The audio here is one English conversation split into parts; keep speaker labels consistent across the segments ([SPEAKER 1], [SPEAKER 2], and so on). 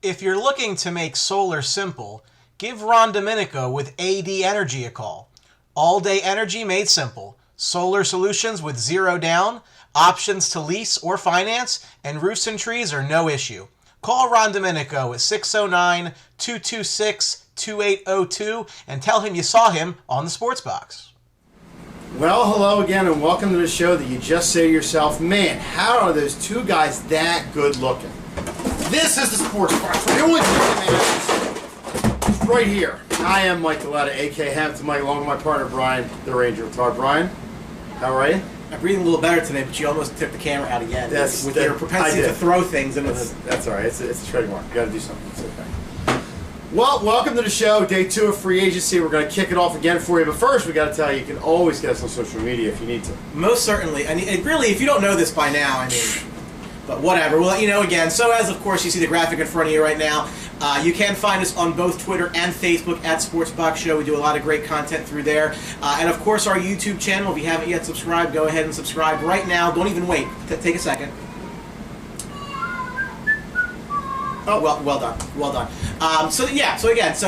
[SPEAKER 1] If you're looking to make solar simple, give Ron Domenico with AD Energy a call. All-day energy made simple. Solar solutions with zero down, options to lease or finance, and roofs and trees are no issue. Call Ron Domenico at 609-226-2802 and tell him you saw him on the Sports Box.
[SPEAKER 2] Well, hello again, and welcome to the show that you just say to yourself, man, how are those two guys that good looking? This is the Sports Box. The only thing is right here. I am Mike Velardi, a.k.a. Hampton Mike, along with my partner, Brian, the Ranger. Brian, how are you?
[SPEAKER 3] I'm breathing a little better today, but you almost tipped the camera out again. With your propensity to throw things.
[SPEAKER 2] That's all right. It's a trademark. You got to do something. It's okay. Well, welcome to the show, day 2 of free agency. We're going to kick it off again for you, but first we got to tell you, you can always get us on social media if you need to.
[SPEAKER 3] Most certainly. I mean, really, if you don't know this by now, but whatever, we'll let you know again. So as, of course, you see the graphic in front of you right now, you can find us on both Twitter and Facebook at Sportsbox Show. We do a lot of great content through there. And, of course, our YouTube channel. If you haven't yet subscribed, go ahead and subscribe right now. Don't even wait. Take a second. Oh, well done. So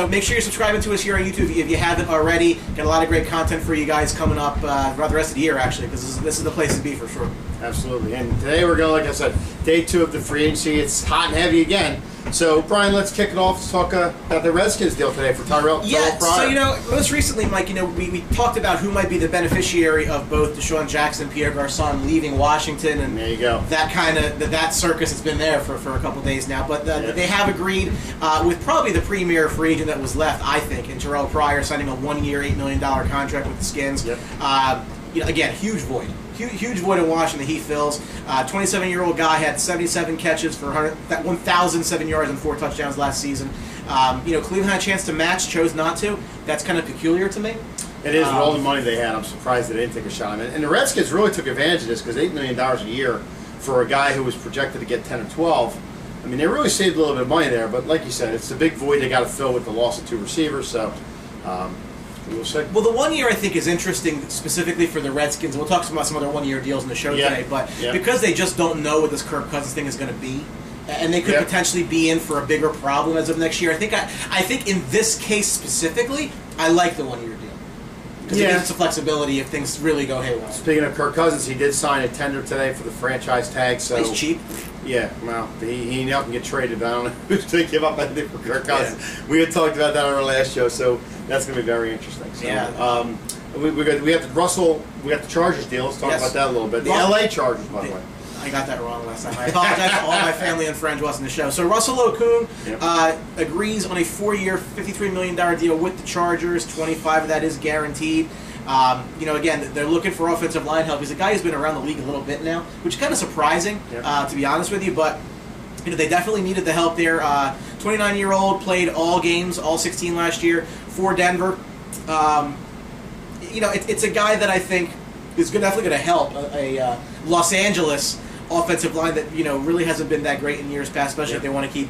[SPEAKER 3] make sure you're subscribing to us here on YouTube if you haven't already. Got a lot of great content for you guys coming up throughout the rest of the year, actually, because this is the place to be for sure.
[SPEAKER 2] Absolutely. And today we're going, like I said, day 2 of the free agency. It's hot and heavy again. So, Brian, let's kick it off. Let's talk about the Redskins deal today for Terrelle Pryor.
[SPEAKER 3] So, most recently, Mike, we talked about who might be the beneficiary of both Deshaun Jackson and Pierre Garçon leaving Washington. And
[SPEAKER 2] there you go.
[SPEAKER 3] That circus has been there for a couple of days now. But they have agreed with probably the premier free agent that was left, I think, in Terrelle Pryor, signing a 1-year, $8 million contract with the Skins. Yep. Again, huge void. Huge void in Washington that he fills. 27-year-old guy had 77 catches for 1,007 yards and 4 touchdowns last season. Cleveland had a chance to match, chose not to. That's kind of peculiar to me.
[SPEAKER 2] It is, with all the money they had. I'm surprised they didn't take a shot. And the Redskins really took advantage of this because $8 million a year for a guy who was projected to get 10 or 12. I mean, they really saved a little bit of money there. But like you said, it's a big void they got to fill with the loss of 2 receivers. So, we'll see.
[SPEAKER 3] Well, the 1 year I think is interesting specifically for the Redskins. We'll talk about some other 1-year deals in the show today, but because they just don't know what this Kirk Cousins thing is going to be, and they could potentially be in for a bigger problem as of next year. I think in this case specifically, I like the 1-year deal because it gives us some flexibility if things really go haywire.
[SPEAKER 2] Speaking of Kirk Cousins, he did sign a tender today for the franchise tag. So
[SPEAKER 3] he's cheap.
[SPEAKER 2] Yeah, well, he now can get traded, but I don't know who's going to give up anything for Kirk Cousins. Yeah. We had talked about that on our last show, so that's going to be very interesting. So, we have the Chargers deal. Let's talk about that a little bit. The LA Chargers, by the way.
[SPEAKER 3] I got that wrong last time. I apologize to all my family and friends watching the show. So Russell Okung agrees on a 4-year, $53 million deal with the Chargers. 25 of that is guaranteed. Again, they're looking for offensive line help. He's a guy who's been around the league a little bit now, which is kind of surprising, to be honest with you. But they definitely needed the help there. 29-year-old, played all games, all 16 last year for Denver. It's a guy that I think is definitely going to help a Los Angeles offensive line that really hasn't been that great in years past, especially if they want to keep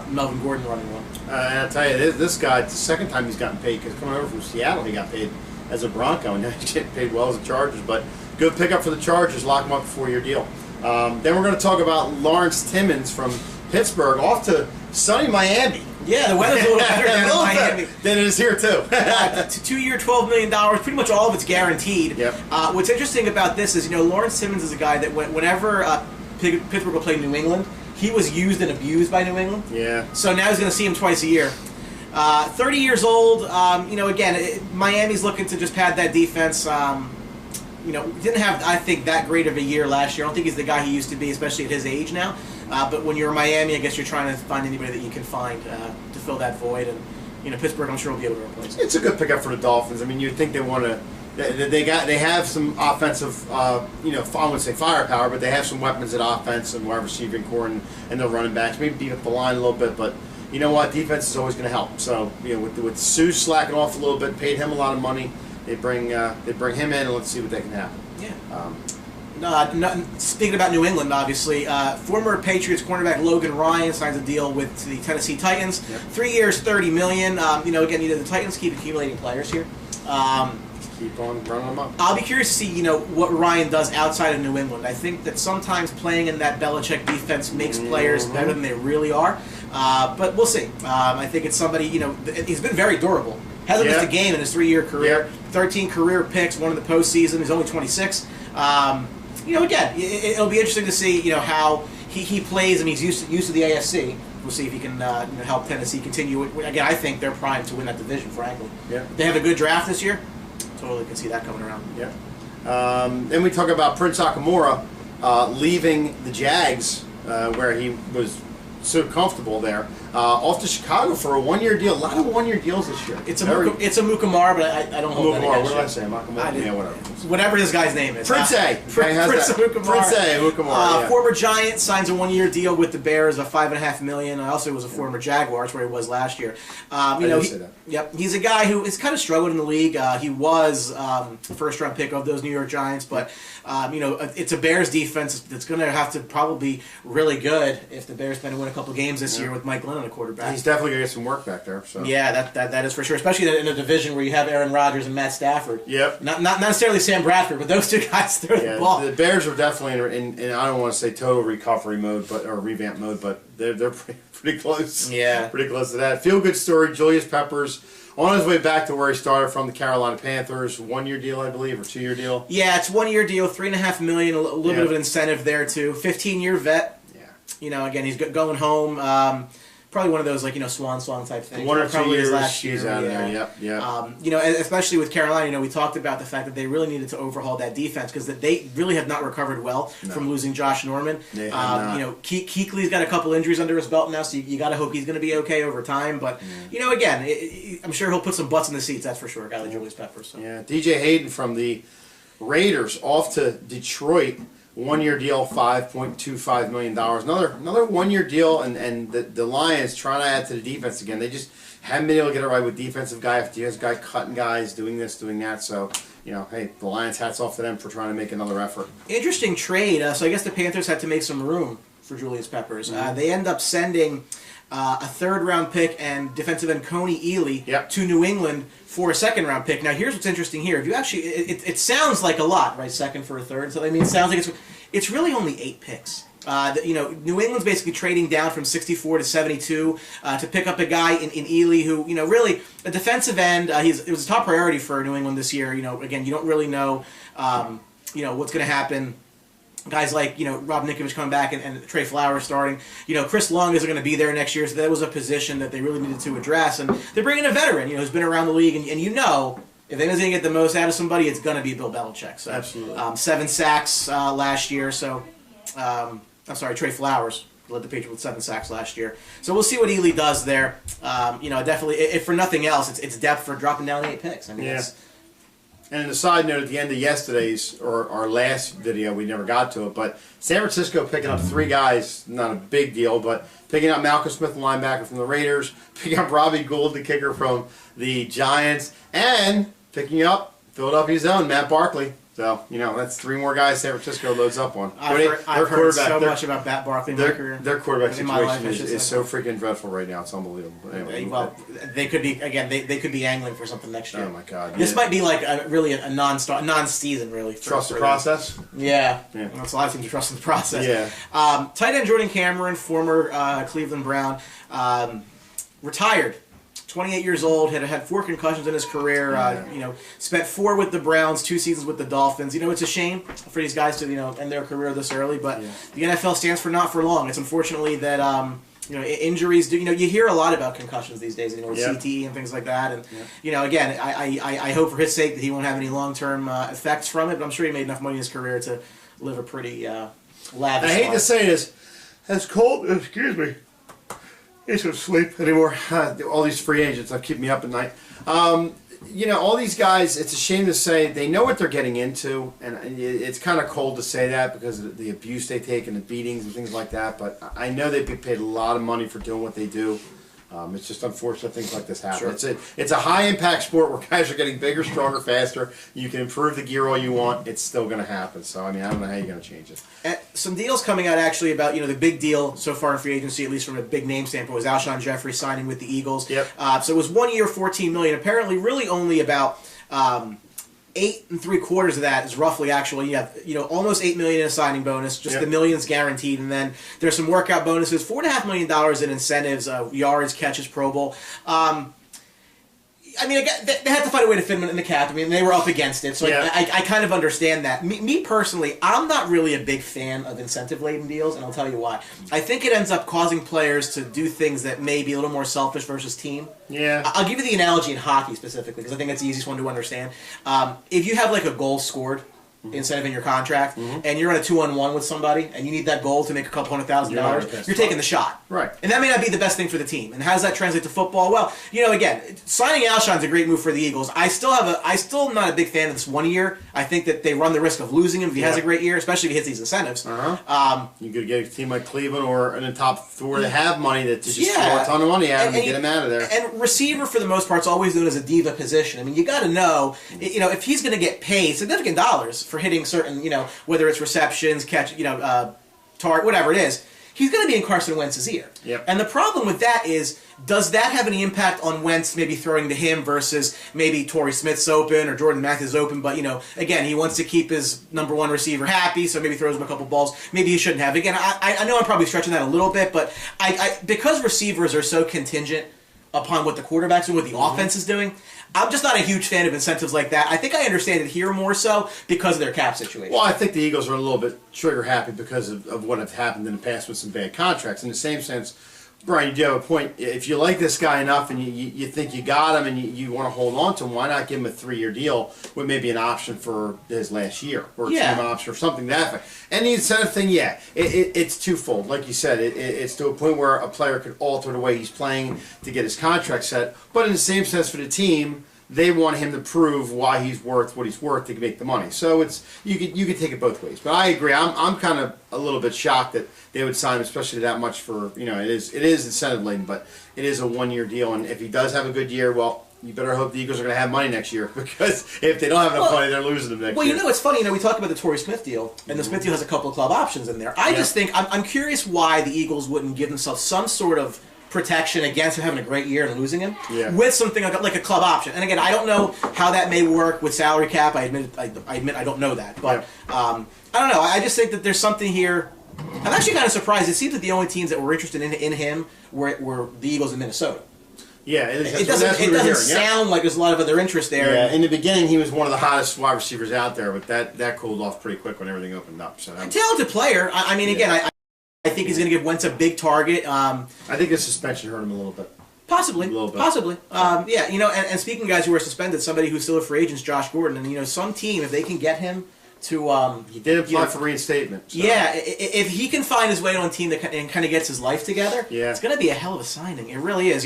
[SPEAKER 3] Melvin Gordon running well.
[SPEAKER 2] And I'll tell you, this guy, it's the second time he's gotten paid, because coming over from Seattle, he got paid as a Bronco, and now he's getting paid well as a Chargers. But good pickup for the Chargers, lock him up for a 4-year deal. Then we're going to talk about Lawrence Timmons from Pittsburgh off to sunny Miami.
[SPEAKER 3] Yeah, the weather's a little better down in Miami
[SPEAKER 2] than it is here, too.
[SPEAKER 3] 2-year, $12 million, pretty much all of it's guaranteed.
[SPEAKER 2] Yep.
[SPEAKER 3] What's interesting about this is, Lawrence Timmons is a guy that whenever Pittsburgh will play New England, he was used and abused by New England.
[SPEAKER 2] Yeah.
[SPEAKER 3] So now he's going to see him twice a year. 30 years old, Miami's looking to just pad that defense. Didn't have, I think, that great of a year last year. I don't think he's the guy he used to be, especially at his age now. But when you're Miami, I guess you're trying to find anybody that you can find to fill that void. And, Pittsburgh, I'm sure, will be able to replace him.
[SPEAKER 2] It's a good pickup for the Dolphins. I mean, you'd think they want to... They have some offensive, I wouldn't say firepower, but they have some weapons at offense and wide receiving core and their running backs. Maybe beat up the line a little bit, but you know what? Defense is always going to help. So, with Sue slacking off a little bit, paid him a lot of money. They bring him in, and let's see what they can happen.
[SPEAKER 3] Yeah. Speaking about New England, obviously, former Patriots cornerback Logan Ryan signs a deal with the Tennessee Titans. Yep. 3 years, $30 million. Again, the Titans keep accumulating players here.
[SPEAKER 2] Keep on running them up.
[SPEAKER 3] I'll be curious to see, what Ryan does outside of New England. I think that sometimes playing in that Belichick defense makes players better than they really are. But we'll see. I think it's somebody, he's been very durable. Hasn't missed a game in his 3-year career. 13 career picks, one in the postseason. He's only 26. Again, it'll be interesting to see, how he plays. I mean, he's used to the AFC. We'll see if he can help Tennessee continue. Again, I think they're primed to win that division, frankly.
[SPEAKER 2] Yeah.
[SPEAKER 3] They have a good draft this year. Totally can see that coming around.
[SPEAKER 2] Yeah. Then we talk about Prince Akamura leaving the Jags, where he was so comfortable there, off to Chicago for a 1-year deal. A lot of 1-year deals this year.
[SPEAKER 3] It's a Mukamar, but I don't hold that against
[SPEAKER 2] What did I say? Makamar? Yeah, whatever.
[SPEAKER 3] Whatever this guy's name is.
[SPEAKER 2] Prince Mukamar.
[SPEAKER 3] Former Giant signs a 1-year deal with the Bears, a $5.5 million. Also was a former Jaguar. That's where he was last year.
[SPEAKER 2] Say that.
[SPEAKER 3] Yep, he's a guy who has kind of struggled in the league. He was the first-round pick of those New York Giants, but it's a Bears defense that's going to have to probably be really good if the Bears plan to win a couple games this year with Mike Glennon, a quarterback.
[SPEAKER 2] He's definitely going to get some work back there. So.
[SPEAKER 3] Yeah, that is for sure, especially in a division where you have Aaron Rodgers and Matt Stafford.
[SPEAKER 2] Yep.
[SPEAKER 3] Not necessarily Sam Bradford, but those two guys throw the ball.
[SPEAKER 2] The Bears are definitely in I don't want to say total recovery mode, or revamp mode, but they're pretty close.
[SPEAKER 3] Yeah.
[SPEAKER 2] Pretty close to that. Feel good story. Julius Peppers on his way back to where he started from, the Carolina Panthers. 1-year deal, I believe, or 2-year deal.
[SPEAKER 3] Yeah, it's 1-year deal, $3.5 million. A little bit of an incentive there too. 15-year vet.
[SPEAKER 2] Yeah.
[SPEAKER 3] Again, he's going home. Probably one of those swan type things.
[SPEAKER 2] 1 or 2
[SPEAKER 3] probably
[SPEAKER 2] years,
[SPEAKER 3] last year.
[SPEAKER 2] he's out of there. Yep.
[SPEAKER 3] Especially with Carolina, we talked about the fact that they really needed to overhaul that defense because they really have not recovered well from losing Josh Norman.
[SPEAKER 2] They have not.
[SPEAKER 3] Kuechly's got a couple injuries under his belt now, so you got to hope he's going to be okay over time. But again, I'm sure he'll put some butts in the seats. That's for sure. A guy like Julius Peppers. So.
[SPEAKER 2] Yeah. DJ Hayden from the Raiders off to Detroit. 1-year deal, $5.25 million. Another 1-year deal, and the Lions trying to add to the defense again. They just haven't been able to get it right with defensive guy after defensive guy cutting guys, doing this, doing that. So, hey, the Lions, hats off to them for trying to make another effort.
[SPEAKER 3] Interesting trade. So I guess the Panthers had to make some room for Julius Peppers. They end up sending a 3rd-round pick and defensive end Coney Ely to New England for a 2nd-round pick. Now, here's what's interesting here. If you actually, it sounds like a lot, right? 2nd for a 3rd. So it sounds like it's really only 8 picks. New England's basically trading down from 64 to 72 to pick up a guy in Ely who, really a defensive end. It was a top priority for New England this year. Again, you don't really know, what's going to happen. Guys like, Rob Ninkovich coming back and Trey Flowers starting. Chris Long isn't going to be there next year, so that was a position that they really needed to address. And they're bringing a veteran, who's been around the league. And if anyone's going to get the most out of somebody, it's going to be Bill Belichick. So,
[SPEAKER 2] absolutely.
[SPEAKER 3] 7 sacks last year. So, Trey Flowers led the Patriots with 7 sacks last year. So we'll see what Ely does there. Definitely, if for nothing else, it's depth for dropping down 8 picks. I mean,
[SPEAKER 2] And a side note, at the end of yesterday's, or our last video, we never got to it, but San Francisco picking up 3 guys, not a big deal, but picking up Malcolm Smith, the linebacker from the Raiders, picking up Robbie Gould, the kicker from the Giants, and picking up Philadelphia's own Matt Barkley. So, that's 3 more guys San Francisco loads up on.
[SPEAKER 3] I've heard so much about Matt Barkley in my career.
[SPEAKER 2] Their quarterback situation is so freaking dreadful right now. It's unbelievable. But anyway,
[SPEAKER 3] well, they could be, again, they could be angling for something next year.
[SPEAKER 2] Oh, my God.
[SPEAKER 3] This might be like a non-season, really.
[SPEAKER 2] Trust the process?
[SPEAKER 3] Yeah. That's a lot of things to trust in the process.
[SPEAKER 2] Yeah.
[SPEAKER 3] Tight end Jordan Cameron, former Cleveland Brown, retired. 28 years old, had 4 concussions in his career. Spent 4 with the Browns, 2 seasons with the Dolphins. It's a shame for these guys to end their career this early, but the NFL stands for not for long. It's unfortunately that injuries do. You hear a lot about concussions these days. With CTE and things like that. And again, I hope for his sake that he won't have any long-term effects from it. But I'm sure he made enough money in his career to live a pretty lavish
[SPEAKER 2] I hate
[SPEAKER 3] life.
[SPEAKER 2] to say this, as cold. Excuse me. I shouldn't sleep anymore. All these free agents that keep me up at night. All these guys, it's a shame to say, they know what they're getting into, and it's kind of cold to say that because of the abuse they take and the beatings and things like that, but I know they get paid a lot of money for doing what they do. It's just unfortunate things like this happen.
[SPEAKER 3] Sure.
[SPEAKER 2] It's a high-impact sport where guys are getting bigger, stronger, faster. You can improve the gear all you want. It's still going to happen. So, I don't know how you're going to change it.
[SPEAKER 3] Some deals coming out actually about, the big deal so far in free agency, at least from a big name standpoint, was Alshon Jeffrey signing with the Eagles.
[SPEAKER 2] Yep.
[SPEAKER 3] So it was 1 year, $14 million. Apparently really only about 8 3/4 of that is roughly actual. You have almost $8 million in a signing bonus, just the millions guaranteed, and then there's some workout bonuses, $4.5 million in incentives, yards, catches, Pro Bowl. I mean, they had to find a way to fit him in the cap. I mean, they were up against it, so I kind of understand that. Me personally, I'm not really a big fan of incentive-laden deals, and I'll tell you why. I think it ends up causing players to do things that may be a little more selfish versus team.
[SPEAKER 2] Yeah.
[SPEAKER 3] I'll give you the analogy in hockey specifically, because I think that's the easiest one to understand. If you have like a goal scored incentive in your contract, and you're on a 2-on-1 with somebody, and you need that goal to make a couple $100,000, you're taking the shot.
[SPEAKER 2] Right.
[SPEAKER 3] And that may not be the best thing for the team. And how does that translate to football? Well, again, signing Alshon's a great move for the Eagles. I still am not a big fan of this 1 year. I think that they run the risk of losing him if he has a great year, especially if he hits these incentives.
[SPEAKER 2] You could get a team like Cleveland or in the top four that have money to just throw a ton of money at him and get him out of there.
[SPEAKER 3] And receiver, for the most part, is always known as a diva position. I mean, you got to know, if he's going to get paid significant dollars for hitting certain, whether it's receptions, catch, target, whatever it is, he's going to be in Carson Wentz's ear.
[SPEAKER 2] Yep.
[SPEAKER 3] And the problem with that is, does that have any impact on Wentz maybe throwing to him versus maybe Torrey Smith's open or Jordan Matthews open, but, again, he wants to keep his number one receiver happy, so maybe throws him a couple balls. Maybe he shouldn't have. Again, I know I'm probably stretching that a little bit, but because receivers are so contingent upon what the quarterbacks and what the offense is doing, I'm just not a huge fan of incentives like that. I think I understand it here more so because of their cap situation.
[SPEAKER 2] Well, I think the Eagles are a little bit trigger happy because of what has happened in the past with some bad contracts. In the same sense, Brian, you do have a point. If you like this guy enough and you think you got him and you want to hold on to him, why not give him a 3-year deal with maybe an option for his last year or a team option or something to that effect? And the incentive thing, it's twofold. Like you said, it's to a point where a player could alter the way he's playing to get his contract set. But in the same sense for the team, they want him to prove why he's worth what he's worth to make the money. So you could take it both ways. But I agree. I'm kind of a little bit shocked that they would sign him, especially that much for it is incentive laden, but it is a 1-year deal. And if he does have a good year, well, you better hope the Eagles are going to have money next year, because if they don't have enough money, they're losing them next year.
[SPEAKER 3] Well, it's funny. We talk about the Torrey Smith deal, and the Smith deal has a couple of club options in there. I just think I'm curious why the Eagles wouldn't give themselves some sort of protection against him having a great year and losing him with something like a club option. And again, I don't know how that may work with salary cap. I admit I don't know that, but I don't know. I just think that there's something here. I'm actually kind of surprised. It seems that the only teams that were interested in him were the Eagles in Minnesota.
[SPEAKER 2] Yeah,
[SPEAKER 3] it doesn't sound like there's a lot of other interest there.
[SPEAKER 2] Yeah, in the beginning he was one of the hottest wide receivers out there, but that cooled off pretty quick when everything opened up. So
[SPEAKER 3] talented player. I mean, again, I think he's going to give Wentz a big target.
[SPEAKER 2] I think the suspension hurt him a little bit.
[SPEAKER 3] Possibly.
[SPEAKER 2] A little bit.
[SPEAKER 3] Possibly. And speaking of guys who are suspended, somebody who's still a free agent is Josh Gordon. And, some team, if they can get him to...
[SPEAKER 2] he did apply for reinstatement. So.
[SPEAKER 3] Yeah, if he can find his way on a team that kind of gets his life together, it's going to be a hell of a signing. It really is.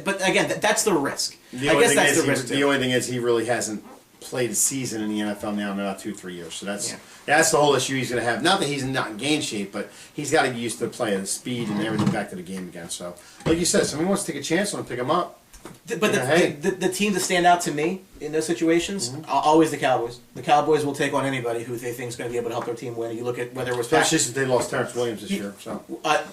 [SPEAKER 3] But again, that's the risk. I guess that's the risk.
[SPEAKER 2] The only thing is he really hasn't played a season in the NFL now in about 2-3 years. So that's the whole issue he's going to have. Not that he's not in game shape, but he's got to get used to playing the speed and everything back to the game again. So, like you said, somebody wants to take a chance on him, pick him up.
[SPEAKER 3] But the teams that stand out to me in those situations are always the Cowboys. The Cowboys will take on anybody who they think is going to be able to help their team win. You look at whether it was
[SPEAKER 2] especially since they lost Terrence Williams this year. So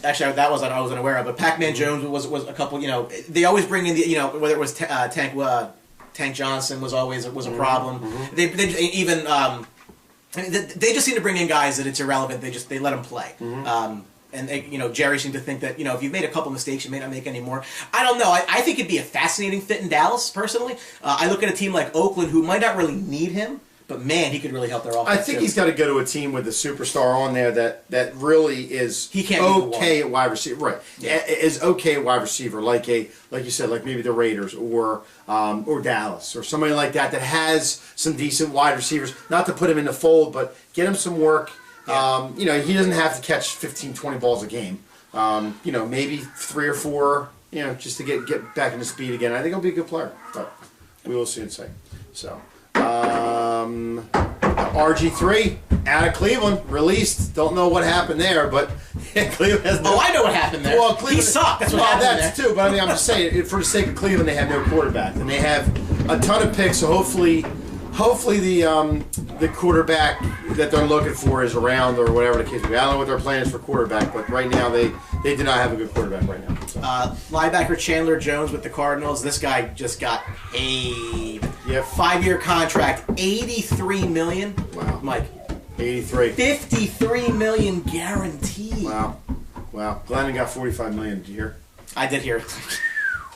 [SPEAKER 3] actually, that was I wasn't aware of. But Pac-Man Jones was a couple. They always bring in the whether it was Tank Johnson was a problem. They even they just seem to bring in guys that it's irrelevant. They let them play. And Jerry seemed to think that if you've made a couple mistakes, you may not make any more. I don't know. I think it'd be a fascinating fit in Dallas. Personally, I look at a team like Oakland who might not really need him, but man, he could really help their offense.
[SPEAKER 2] I think he's got to go to a team with a superstar on there that really is okay at wide receiver. Right, is okay at wide receiver, like you said, like maybe the Raiders or Dallas or somebody like that has some decent wide receivers. Not to put him in the fold, but get him some work. Yeah. He doesn't have to catch 15, 20 balls a game. Maybe 3 or 4. Just to get back into speed again. I think he'll be a good player, but we will soon see. So. RG3 out of Cleveland, released. Don't know what happened there, but Cleveland has no...
[SPEAKER 3] I know what happened there. Well, Cleveland, he sucked. That's what happened there.
[SPEAKER 2] Too, but I'm just saying, for the sake of Cleveland, they have no quarterback. And they have a ton of picks, so hopefully the quarterback that they're looking for is around or whatever the case may be. I don't know what their plan is for quarterback, but right now they do not have a good quarterback right now. So.
[SPEAKER 3] Linebacker Chandler Jones with the Cardinals. This guy just got paid.
[SPEAKER 2] Yep.
[SPEAKER 3] 5-year contract, $83 million.
[SPEAKER 2] Wow.
[SPEAKER 3] Mike.
[SPEAKER 2] 83.
[SPEAKER 3] $53 million guaranteed.
[SPEAKER 2] Wow. Glennon got $45 million. Did you hear?
[SPEAKER 3] I did hear.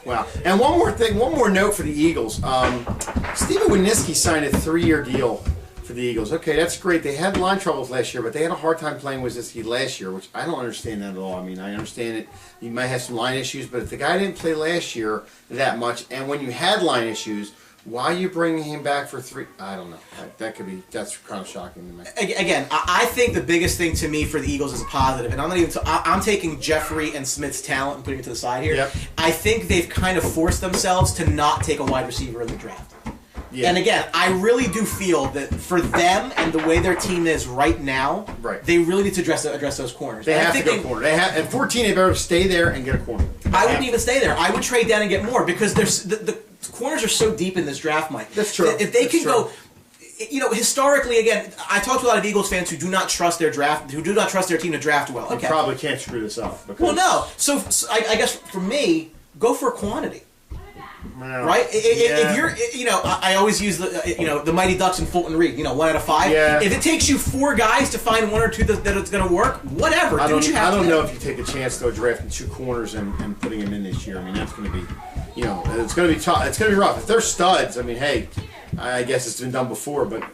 [SPEAKER 2] Wow. And one more note for the Eagles. Steven Wisniewski signed a 3-year deal for the Eagles. Okay, that's great. They had line troubles last year, but they had a hard time playing Wisniewski last year, which I don't understand that at all. I mean, I understand it. You might have some line issues, but if the guy didn't play last year that much, and when you had line issues, why are you bringing him back for 3? I don't know. That's kind of shocking to me.
[SPEAKER 3] Again, I think the biggest thing to me for the Eagles is a positive, and I'm taking Jeffrey and Smith's talent and putting it to the side here.
[SPEAKER 2] Yep.
[SPEAKER 3] I think they've kind of forced themselves to not take a wide receiver in the draft.
[SPEAKER 2] Yeah.
[SPEAKER 3] And again, I really do feel that for them and the way their team is right now,
[SPEAKER 2] right,
[SPEAKER 3] they really need to address those corners.
[SPEAKER 2] They have to go corner. At 14, they better stay there and get a corner.
[SPEAKER 3] I wouldn't even stay there. I would trade down and get more because the corners are so deep in this draft, Mike.
[SPEAKER 2] That's true.
[SPEAKER 3] If they can go, historically, again, I talk to a lot of Eagles fans who do not trust their team to draft well.
[SPEAKER 2] You probably can't screw this up.
[SPEAKER 3] Well, no. So I guess for me, go for quantity.
[SPEAKER 2] Well,
[SPEAKER 3] right?
[SPEAKER 2] Yeah.
[SPEAKER 3] If you're, I always use the Mighty Ducks and Fulton Reed, 1 out of 5.
[SPEAKER 2] Yeah.
[SPEAKER 3] If it takes you 4 guys to find 1 or 2 that it's going to work, whatever.
[SPEAKER 2] I don't know if you take a chance though drafting 2 corners and putting them in this year. I mean, that's going to be, it's going to be tough. It's going to be rough. If they're studs, I mean, hey, I guess it's been done before, but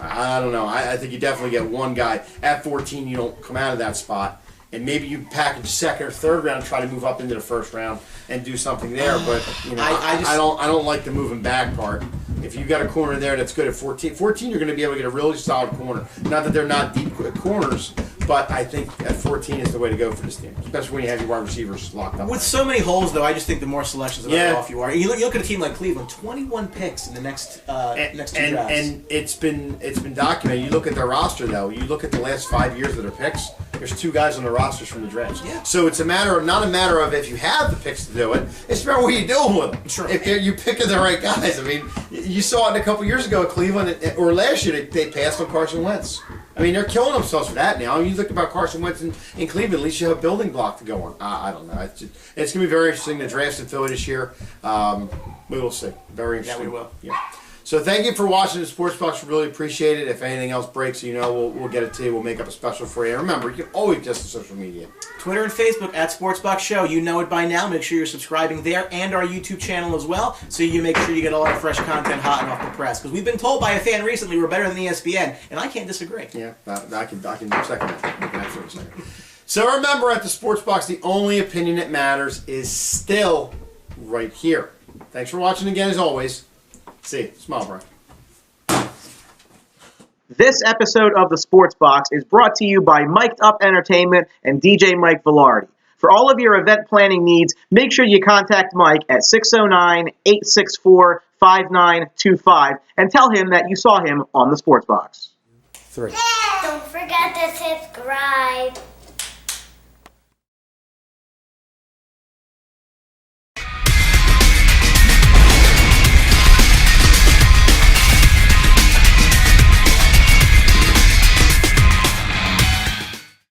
[SPEAKER 2] I don't know. I think you definitely get 1 guy at 14. You don't come out of that spot. And maybe you package 2nd or 3rd round and try to move up into the 1st round and do something there. But I don't like the moving back part. If you got a corner there that's good at 14, you're going to be able to get a really solid corner. Not that they're not deep corners, but I think at 14 is the way to go for this team, especially when you have your wide receivers locked up.
[SPEAKER 3] With so many holes, though, I just think the more selections, the better off you are. You look at a team like Cleveland, 21 picks in the next 2 drafts.
[SPEAKER 2] And it's been documented. You look at their roster, though. You look at the last 5 years of their picks. There's 2 guys on the rosters from the drafts.
[SPEAKER 3] Yeah.
[SPEAKER 2] So it's not a matter of if you have the picks to do it. It's about what you're doing with them.
[SPEAKER 3] Sure.
[SPEAKER 2] If you're picking the right guys. I mean, you saw it a couple years ago at Cleveland, or last year they passed on Carson Wentz. I mean, they're killing themselves for that now. I mean, you look about Carson Wentz in Cleveland, at least you have a building block to go on. I don't know. It's going to be very interesting. The draft's in Philly this year. We will see. Very interesting.
[SPEAKER 3] Yeah, we will.
[SPEAKER 2] Yeah. So thank you for watching the Sports Box. We really appreciate it. If anything else breaks, we'll get it to you. We'll make up a special for you. And remember, you can always just the social media.
[SPEAKER 3] Twitter and Facebook at SportsBox Show. You know it by now. Make sure you're subscribing there and our YouTube channel as well, so you make sure you get all our fresh content hot and off the press. Because we've been told by a fan recently we're better than ESPN, and I can't disagree.
[SPEAKER 2] Yeah, I can second that. So remember, at the Sports Box, the only opinion that matters is still right here. Thanks for watching again, as always. See you. Smile, Brian.
[SPEAKER 4] This episode of the Sports Box is brought to you by Mic'd Up Entertainment and DJ Mike Velardi. For all of your event planning needs, make sure you contact Mike at 609-864-5925 and tell him that you saw him on the Sports Box.
[SPEAKER 2] 3.
[SPEAKER 5] Don't forget to subscribe.